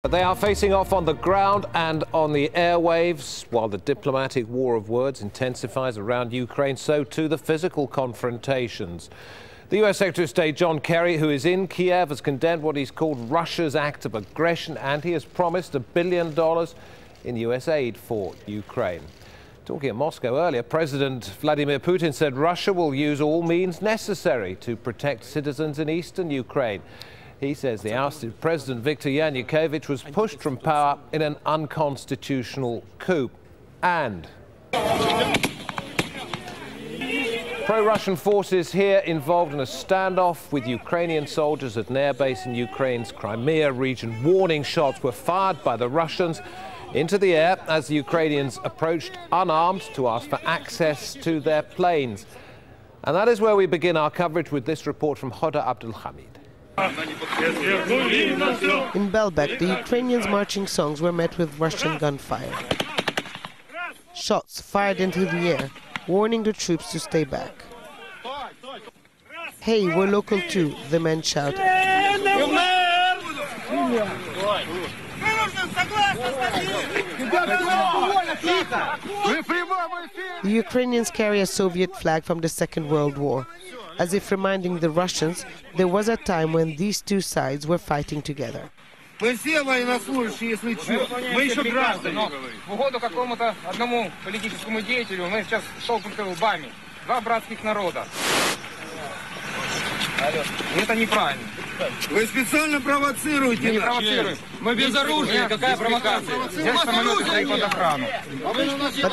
They are facing off on the ground and on the airwaves. While the diplomatic war of words intensifies around Ukraine, so too the physical confrontations. The US Secretary of State John Kerry, who is in Kiev, has condemned what he's called Russia's act of aggression, and he has promised $1 billion in US aid for Ukraine. Talking at Moscow earlier, President Vladimir Putin said Russia will use all means necessary to protect citizens in eastern Ukraine. He says the ousted President Viktor Yanukovych was pushed from power in an unconstitutional coup. And pro-Russian forces here involved in a standoff with Ukrainian soldiers at an airbase in Ukraine's Crimea region. Warning shots were fired by the Russians into the air as the Ukrainians approached unarmed to ask for access to their planes. And that is where we begin our coverage with this report from Hoda Abdel Hamid. In Belbek, the Ukrainians' marching songs were met with Russian gunfire. Shots fired into the air, warning the troops to stay back. "Hey, we're local too," the men shouted. The Ukrainians carry a Soviet flag from the Second World War, as if reminding the Russians there was a time when these two sides were fighting together. But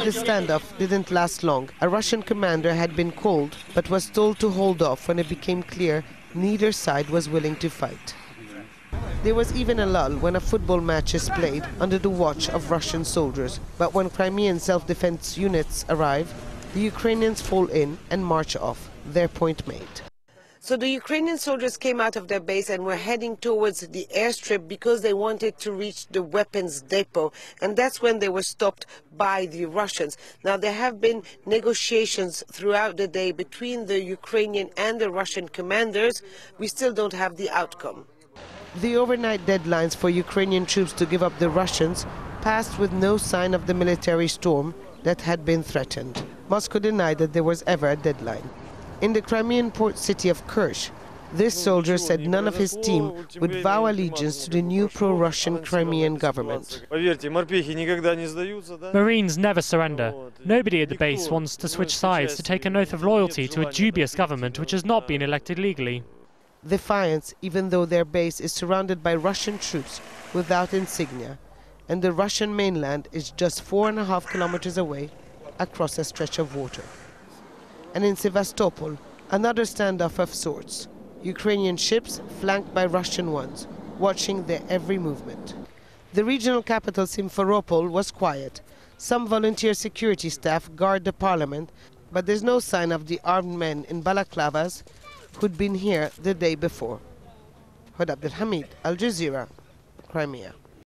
the standoff didn't last long. A Russian commander had been called, but was told to hold off when it became clear neither side was willing to fight. There was even a lull when a football match is played under the watch of Russian soldiers. But when Crimean self-defense units arrive, the Ukrainians fall in and march off, their point made. So the Ukrainian soldiers came out of their base and were heading towards the airstrip because they wanted to reach the weapons depot. And that's when they were stopped by the Russians. Now, there have been negotiations throughout the day between the Ukrainian and the Russian commanders. We still don't have the outcome. The overnight deadlines for Ukrainian troops to give up the Russians passed with no sign of the military storm that had been threatened. Moscow denied that there was ever a deadline. In the Crimean port city of Kerch, this soldier said none of his team would vow allegiance to the new pro-Russian Crimean government. Marines never surrender. Nobody at the base wants to switch sides to take an oath of loyalty to a dubious government which has not been elected legally. Defiance, even though their base is surrounded by Russian troops without insignia, and the Russian mainland is just 4.5 kilometers away across a stretch of water. And in Sevastopol, another standoff of sorts. Ukrainian ships flanked by Russian ones, watching their every movement. The regional capital Simferopol was quiet. Some volunteer security staff guard the parliament, but there's no sign of the armed men in balaclavas who'd been here the day before. Hoda Hamid, Al Jazeera, Crimea.